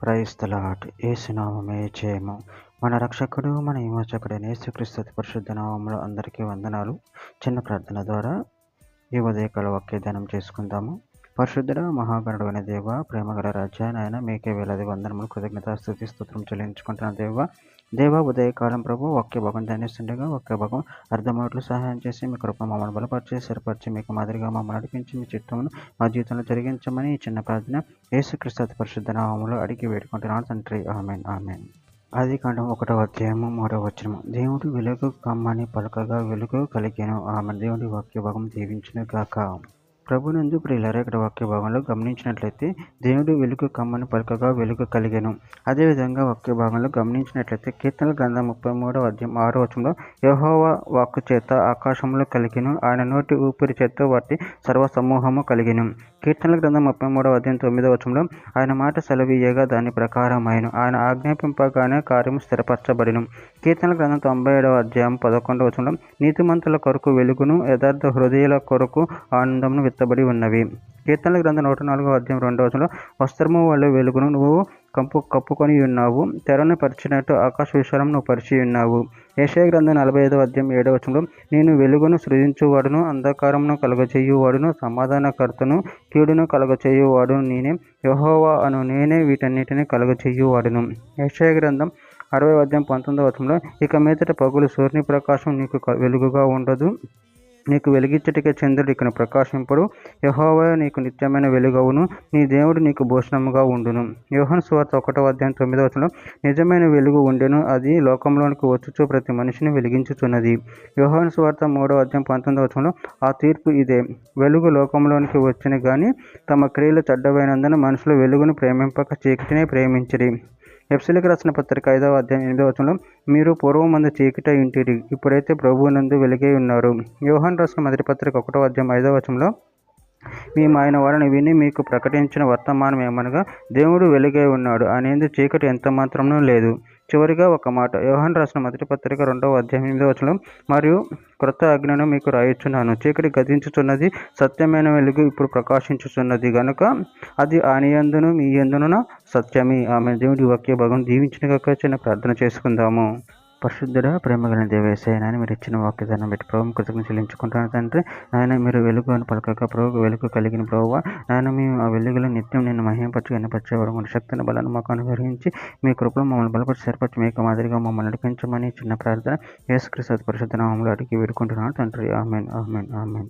Praise the lord. యేసు నామమే జయము. మన రక్షకుడు, మన విమోచకుడైన యేసుక్రీస్తు అతి పరిశుద్ధ నామములో అందరికీ వందనాలు. చిన్న ప్రార్థన ద్వారా ఈ ఉదయకాల వాక్యదానం చేసుకుందాము. పరిశుద్ధుడ, మహాగణుడైన దేవ, ప్రేమగల రాజా, నాయన మీకే వేలాది వందనములు, కృతజ్ఞత, స్తుతి, స్తోత్రం చెల్లించుకుంటున్న దేవ ఉదయకాలం ప్రభు వాక్య భాగం ధ్యానిస్తుండగా వాక్య భాగం అర్థమవుట్లు సహాయం చేసి మీ కృప మమ్మల్ని బలపరిచి స్థిరపరిచి మీకు మాదిరిగా మమ్మల్ని నడిపించి మీ చిత్తమును మా జీవితంలో జరిగించమని ఈ చిన్న ప్రార్థన యేసుక్రీస్తు అతి పరిశుద్ధ నామములో అడిగి వేడుకుంటున్నాను తండ్రి. ఆమేన్, ఆమేన్. ఆదికాండం 1వ అధ్యాయము 3వ వచనము. దేవుడు వెలుగు కమ్మని పలకగా వెలుగు కలిగెను. ఆమేన్. దేవుడి వాక్య భాగం దీవించును గాక. ప్రభునందు ప్రియులారా, ఇక్కడ వాక్య భాగంలో గమనించినట్లయితే దేవుడు వెలుగు కమ్మని పలకగా వెలుగు కలిగెను. అదేవిధంగా వాక్య భాగంలో గమనించినట్లయితే కీర్తనల గ్రంథం 33వ అధ్యాయం 6వ వచనంలో యెహోవా వాక్కు చేత ఆకాశంలో కలిగెను, ఆయన నోటి ఊపిరి చేత వాటి సర్వ సమూహము కలిగెను. కీర్తనల గ్రంథం 33వ అధ్యాయం 9వ వచనంలో ఆయన మాట సెలవీయగా దాని ప్రకారమైను, ఆయన ఆజ్ఞాపింపగానే కార్యము స్థిరపరచబడిను. కీర్తనల గ్రంథం 97వ అధ్యాయం 11వ వచనంలో నీతిమంతుల కొరకు వెలుగును, యథార్థ హృదయుల కొరకు ఆనందమును విత్తబడి ఉన్నవి. కీర్తనల గ్రంథం 104వ అధ్యాయం 2వ వచనంలో వస్త్రము వలె వెలుగును నువ్వు కప్పుకొని ఉన్నావు, తెరను పరిచినట్టు ఆకాశ విశాలం నువ్వు పరిచి ఉన్నావు. యెషయా గ్రంథం 45వ అధ్యాయం 7వ వచనంలో నేను వెలుగును సృజించువాడును, అంధకారమును కలుగచేయువాడును, సమాధానకర్తను, కీడును కలుగచేయువాడును నేనే, యెహోవా అను నేనే వీటన్నిటిని కలుగచేయువాడును. యెషయా గ్రంథం 60వ అధ్యాయం 19వ వచనంలో ఇక మీదట పగులు సూర్యుని ప్రకాశం నీకు వెలుగుగా ఉండదు, నీకు వెలిగించుటకే చంద్రుడు ఇకను ప్రకాశింపడు, యెహోవా నీకు నిత్యమైన వెలుగవును, నీ దేవుడు నీకు భూషణముగా ఉండును. యోహాను సువార్త 1వ అధ్యాయం 9వ వచనంలో నిజమైన వెలుగు ఉండెను, అది లోకంలోనికి వచ్చుచు ప్రతి మనిషిని వెలిగించుచున్నది. యోహాను సువార్త 3వ అధ్యాయం 19వ వచనంలో ఆ తీర్పు ఇదే, వెలుగు లోకంలోనికి వచ్చిన గాని తమ క్రియలు చెడ్డవైనందున మనుషులు వెలుగును ప్రేమింపక చీకటినే ప్రేమించిరి. ఎఫెసీయులకు రాసిన పత్రిక 5వ అధ్యాయం 8వ వచనంలో మీరు పూర్వమందు చీకటి ఇంటిరి, ఇప్పుడైతే ప్రభువునందు వెలుగై ఉన్నారు. యోహాను రాసిన మొదటి పత్రిక 1వ అధ్యాయం 5వ వచనంలో మేము ఆయన వలన విని మీకు ప్రకటించిన వర్తమానం ఏమనగా దేవుడు వెలుగై ఉన్నాడు, అనేందు చీకటి ఎంత మాత్రమూ లేదు. చివరిగా ఒక మాట, యోహాను రాసిన మొదటి పత్రిక 2వ అధ్యాయం 8వ వచనంలో మరియు క్రొత్త ఆజ్ఞను మీకు రాయిచున్నాను, చీకటి గతించుచున్నది, సత్యమైన వెలుగు ఇప్పుడు ప్రకాశించుచున్నది గనుక అది ఆయన యందును మీ యందును సత్యమే. ఆమె దేవుడి వాక్య భాగం దీవించినగాక. చిన్న ప్రార్థన చేసుకుందాము. పరిశుద్ధుడా, ప్రేమగల దేవేశయ్య, నాయన మీరు ఇచ్చిన వాక్యదానం పెట్టి ప్రభు కృతజ్ఞతలు చెల్లించుకుంటున్నాను తండ్రి. నాయన మీరు వెలుగు అని పలకగా ప్రభు వెలుగు కలిగిన ప్రభువా, నాయన మేము ఆ వెలుగులో నిత్యం నేను మహింపచ్చు కనపరిచేవాడు మన శక్తిని బలాన్ని మాకు అనుగ్రహించి మీ కృపలో మమ్మల్ని బలపరిచి సరిపరిచి మీకు మాదిరిగా మమ్మల్ని నడిపించమని చిన్న ప్రార్థన యేసుక్రీస్తు పరిశుద్ధ నామములో అడిగి వేడుకుంటున్నాను తండ్రి. ఆమేన్, ఆమేన్, ఆమేన్.